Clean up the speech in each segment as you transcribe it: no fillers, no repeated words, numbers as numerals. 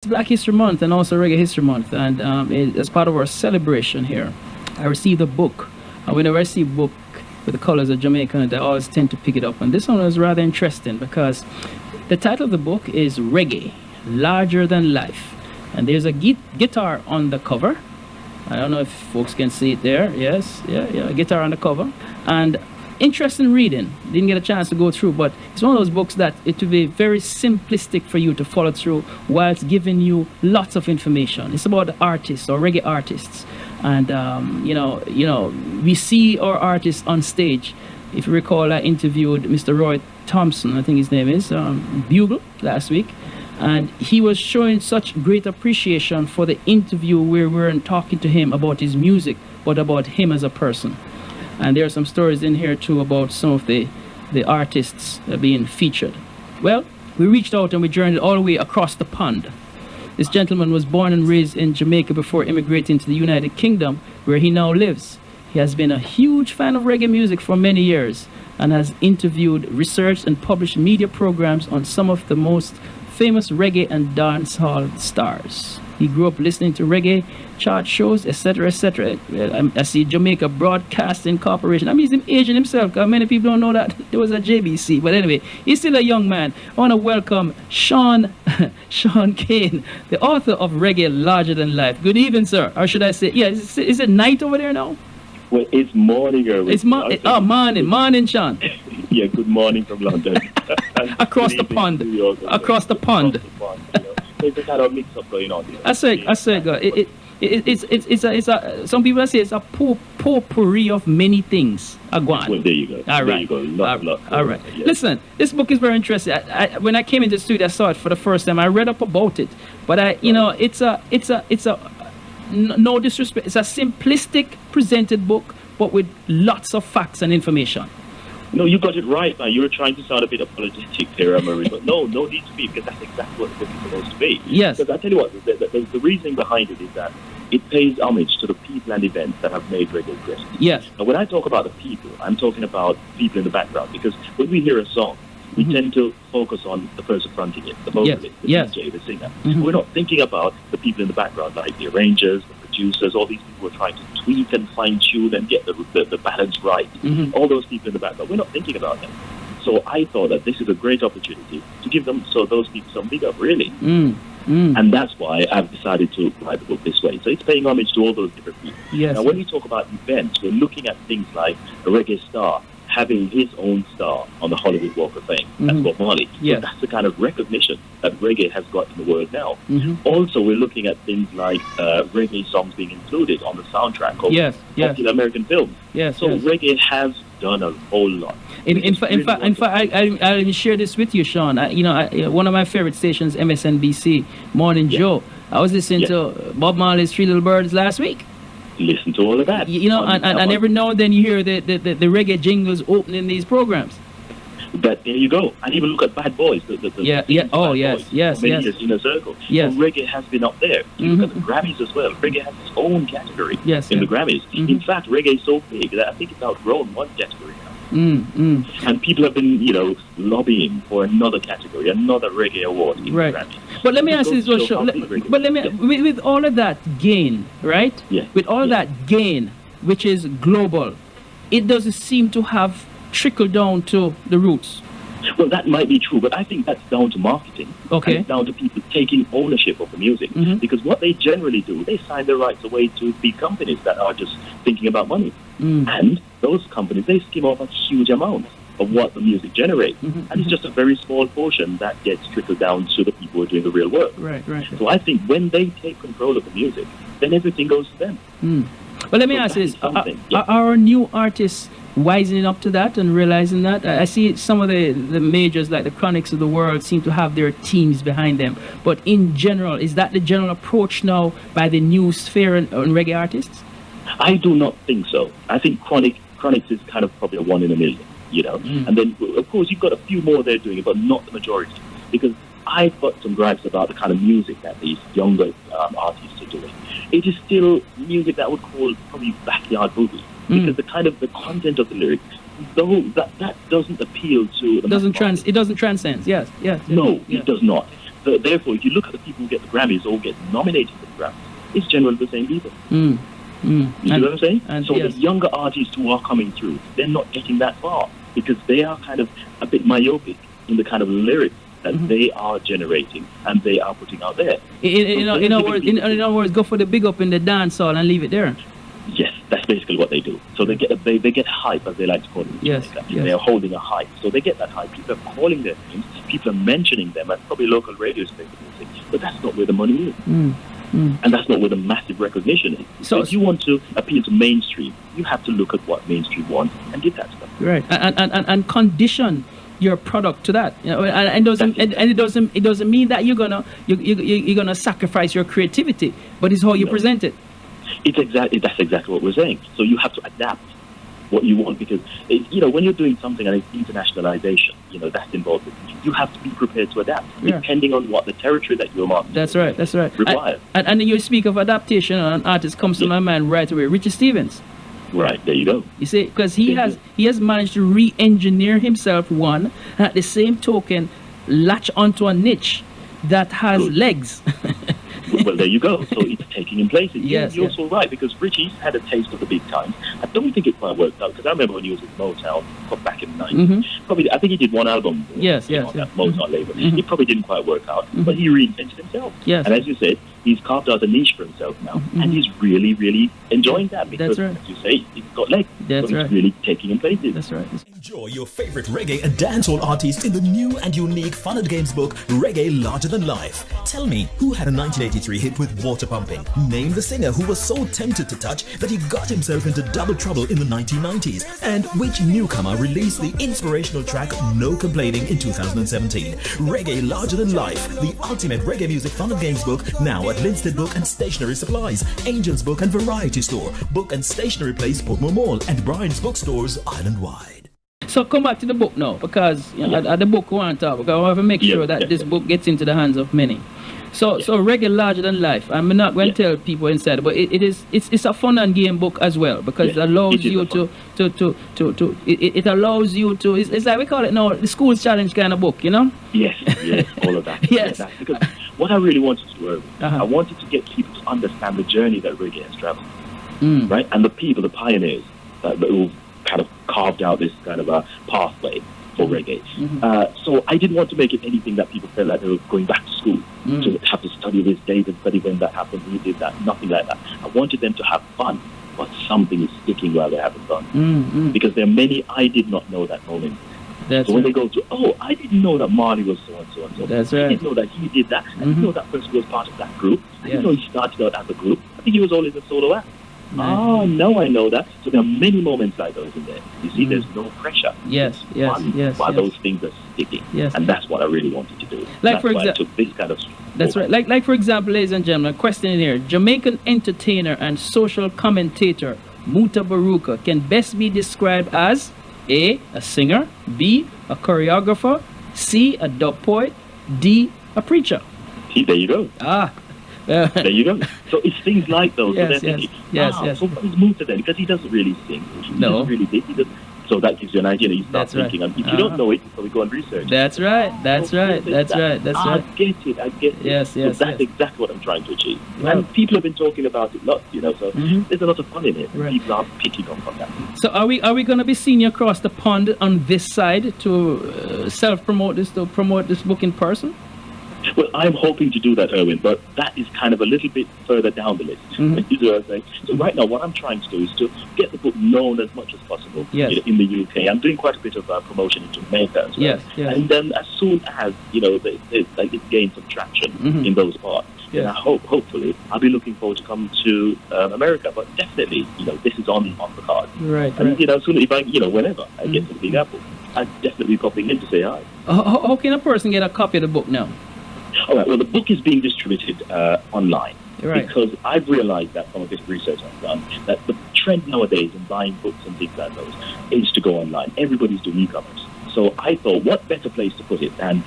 Black History Month and also Reggae History Month, and as part of our celebration here, I received a book. Whenever I see a book with the colors of Jamaica, I always tend to pick it up. And this one was rather interesting because the title of the book is Reggae Larger Than Life. And there's a guitar on the cover. I don't know if folks can see it there. Yes, a guitar on the cover. And interesting reading. Didn't get a chance to go through, but it's one of those books that it will be very simplistic for you to follow through while it's giving you lots of information. It's about the artists or reggae artists. And, we see our artists on stage. If you recall, I interviewed Mr. Roy Thompson, I think his name is, Bugle, last week. And he was showing such great appreciation for the interview where we weren't talking to him about his music, but about him as a person. And there are some stories in here too about some of the artists being featured. Well, we reached out and we journeyed all the way across the pond. This gentleman was born and raised in Jamaica before immigrating to the United Kingdom, where he now lives. He has been a huge fan of reggae music for many years and has interviewed, researched, and published media programs on some of the most famous reggae and dancehall stars. He grew up listening to reggae chart shows, etc., etc. I see Jamaica Broadcasting Corporation. I mean, he's Asian himself, because many people don't know that there was a JBC. But anyway, he's still a young man. I want to welcome Shaun Cain, the author of Reggae Larger Than Life. Good evening, sir. Or should I say, is it night over there now? Well, it's morning, Irwine. It's morning, Shaun. Yeah, good morning from London. Across the pond. Across the pond. There's a kind of mix-up going on here. I say, God, some people say it's a potpourri of many things. Well, there you go. All right. There you go. All right. Yeah. Listen, this book is very interesting. When I came into the studio, I saw it for the first time. I read up about it, but it's a no disrespect. It's a simplistic presented book, but with lots of facts and information. No, you got it right, man. You were trying to sound a bit apologetic there, Marie, but no need to be, because that's exactly what the book is supposed to be. Yes. Because I tell you what, the reasoning behind it is that it pays homage to the people and events that have made reggae great. Yes. And when I talk about the people, I'm talking about people in the background, because when we hear a song, we tend to focus on the person fronting it, the vocalist, the DJ, the singer. We're not thinking about the people in the background, like the arrangers, the producers, all these people who are trying to tweak and fine-tune and get the balance right. All those people in the background, we're not thinking about them. So I thought that this is a great opportunity to give them, so those people some big up, really. And that's why I've decided to write the book this way. So it's paying homage to all those different people. Yes. Now, when we talk about events, we're looking at things like a reggae star having his own star on the Hollywood Walk of Fame. That's Bob Marley. Yes. So that's the kind of recognition that reggae has got in the world now. Also, we're looking at things like reggae songs being included on the soundtrack of popular American films. So reggae has done a whole lot. In fact, I'll share this with you, Shaun. One of my favorite stations, MSNBC, Morning Joe. I was listening to Bob Marley's Three Little Birds last week. Listen to all of that. And every now and then you hear the reggae jingles opening these programs. But there you go. And even look at Bad Boys. Yes. Years in a circle. Yes. So reggae has been up there. You look at the Grammys as well. Reggae has its own category in the Grammys. In fact, reggae is so big that I think it's outgrown one category now. And people have been, lobbying for another category, another reggae award in the Grammys. But let me ask you this, Shaun. But with all of that gain, right? Yeah. With all that gain, which is global, it doesn't seem to have trickled down to the roots. Well, that might be true, but I think that's down to marketing. Okay. And it's down to people taking ownership of the music. Because what they generally do, they sign their rights away to big companies that are just thinking about money. And those companies, they skim off a huge amount of what the music generates. And it's just a very small portion that gets trickled down to the people who are doing the real work. Right. So I think when they take control of the music, then everything goes to them. But let me ask this, are our new artists wising up to that and realizing that? I see some of the majors like the Chronics of the world seem to have their teams behind them. But in general, is that the general approach now by the new sphere and reggae artists? I do not think so. I think Chronics is kind of probably a one in a million, And then, of course, you've got a few more there doing it, but not the majority. Because I've got some gripes about the kind of music that these younger artists are doing. It is still music that I would call probably backyard boogie. Because the content of the lyrics, that doesn't appeal to the it doesn't transcend. Yes. No, it does not. therefore, if you look at the people who get the Grammys or get nominated for the Grammys, it's generally the same people. You see what I'm saying? So the younger artists who are coming through, they're not getting that far because they are kind of a bit myopic in the kind of lyrics that they are generating and they are putting out there. In other words, go for the big up in the dance hall and leave it there. Yes, that's basically what they do. So they get hype, as they like to call it. Yes. They are holding a hype. So they get that hype. People are calling their names. People are mentioning them at probably local radio stations. But that's not where the money is. And that's not where the massive recognition is. So if you want to appeal to mainstream, you have to look at what mainstream wants and give that stuff. Right. And condition your product to that, and it doesn't mean that you're gonna sacrifice your creativity, but it's how you present it. That's exactly what we're saying. So you have to adapt what you want because when you're doing something and it's internationalization, that's involved. You have to be prepared to adapt depending on what the territory that you're marketing. That's right. Requires. And you speak of adaptation, and an artist comes to my mind right away, Richie Stephens. Right, there you go. You see, because he has managed to re-engineer himself, one, and at the same token, latch onto a niche that has legs. Well, there you go. So it's taking in places. You're also right, because Richie's had a taste of the big times. I don't think it quite worked out, because I remember when he was with Motown back in the 90s. Probably, I think he did one album on that Motown label. It probably didn't quite work out, but he reinvented himself. Yes. And as you said, he's carved out a niche for himself now, and he's really, really enjoying that because, as you say, he's got legs. He's really taking in places. That's right. Enjoy your favorite reggae and dancehall artists in the new and unique Fun and Games book, Reggae Larger Than Life. Tell me, who had a 1983 hit with Water Pumping? Name the singer who was so tempted to touch that he got himself into double trouble in the 1990s. And which newcomer released the inspirational track No Complaining in 2017? Reggae Larger Than Life, the ultimate reggae music Fun and Games book, now at Linstead Book and Stationery Supplies, Angels Book and Variety Store, Book and Stationery Place, Portmore Mall, and Brian's Bookstores island-wide. So come back to the book now, because at the book we want to talk, because I want to make sure that this book gets into the hands of many. So Reggae Larger Than Life, I'm not going to tell people inside, but it's a fun and game book as well, because it allows you it allows you to, it's like we call it now, the school's challenge kind of book, Yes, all of that. Yes. Because what I really wanted to do, I wanted to get people to understand the journey that reggae has traveled, right? And the people, the pioneers, who kind of carved out this kind of a pathway for reggae. So I didn't want to make it anything that people felt like they were going back to school to have to study this date and study when that happened, who did that, nothing like that. I wanted them to have fun, but something is sticking while they're having fun. Because there are many I did not know that moment. So when they go to, I didn't know that Marley was so and so and so. That's right. I didn't know that he did that. I didn't know that person was part of that group. I didn't know he started out as a group. I think he was always a solo act. Oh, no, I know that. So there are many moments like those in there. You see, there's no pressure. Yes. While those things are sticking. Yes. And that's what I really wanted to do. Like, for example, I took this kind of... That's right. Like for example, ladies and gentlemen, question in here. Jamaican entertainer and social commentator Muta Baruka can best be described as A, a singer, B, a choreographer, C, a dub poet, D, a preacher. See, there you go. There you go. So it's things like those. Yes. So what is Muta then? Because he doesn't really sing. He doesn't really did. So that gives you an idea. You start thinking. And if you don't know it, you probably go and research. That's right. I get it. Yes. So that's exactly what I'm trying to achieve. Well, and people have been talking about it lots, so there's a lot of fun in it. Right. People are picking up on that. So are we going to be seeing you across the pond on this side to self-promote this, to promote this book in person? Well, I'm hoping to do that, Irwin, but that is kind of a little bit further down the list. You know what I'm saying? So right now, what I'm trying to do is to get the book known as much as possible in the UK. I'm doing quite a bit of promotion in Jamaica as well. Yes. And then as soon as, it gains some traction in those parts, then I hopefully, I'll be looking forward to come to America. But definitely, this is on the card. Right. And, soon if I, whenever I get to the Big Apple, I'll definitely be popping in to say hi. How can a person get a copy of the book now? All right, well, the book is being distributed online because I've realized that from this research I've done, that the trend nowadays in buying books and things like those is to go online. Everybody's doing e-commerce. So I thought, what better place to put it than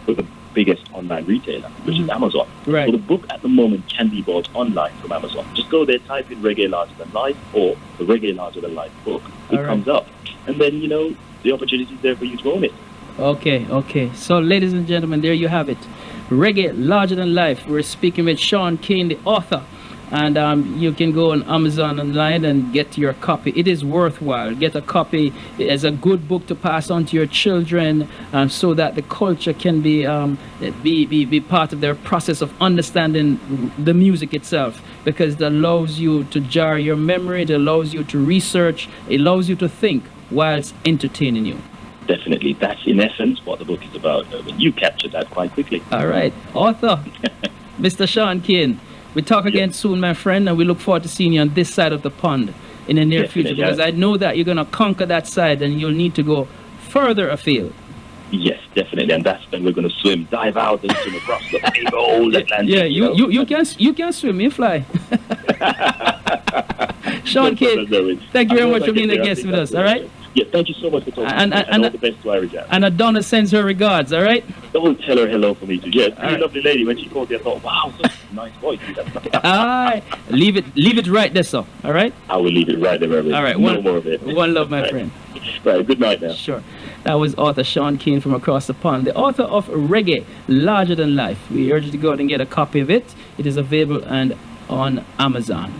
for the biggest online retailer, which is Amazon. Right. So the book at the moment can be bought online from Amazon. Just go there, type in Reggae Larger Than Life or the Reggae Larger Than Life book. It comes up. And then, the opportunity is there for you to own it. Okay. So, ladies and gentlemen, there you have it. Reggae Larger Than Life. We're speaking with Shaun Cain, the author. And you can go on Amazon online and get your copy. It is worthwhile. Get a copy. It's a good book to pass on to your children, so that the culture can be part of their process of understanding the music itself, because it allows you to jar your memory, it allows you to research, it allows you to think whilst entertaining you. Definitely. That's in essence what the book is about. You captured that quite quickly. All right. Author, Mr. Shaun Cain. We talk again soon, my friend, and we look forward to seeing you on this side of the pond in the near future, because I know that you're going to conquer that side and you'll need to go further afield. Yes, definitely, and that's when we're going to dive out and swim across the big old Atlantic. Yeah, you can swim, you fly. Shaun Cain, thank you very much for being a guest with us, all right? Yeah, thank you so much for talking and all the best to Irie. And Adonna sends her regards, all right? Don't tell her hello for me too. Yes, a lovely lady. When she called me, I thought, wow, such a nice voice. All right, leave it right there, sir, all right? I will leave it right there, Reverend. All right, no more of it. One love, my friend. Right, good night now. Sure. That was author Shaun Cain from across the pond, the author of Reggae Larger Than Life. We urge you to go out and get a copy of it. It is available and on Amazon.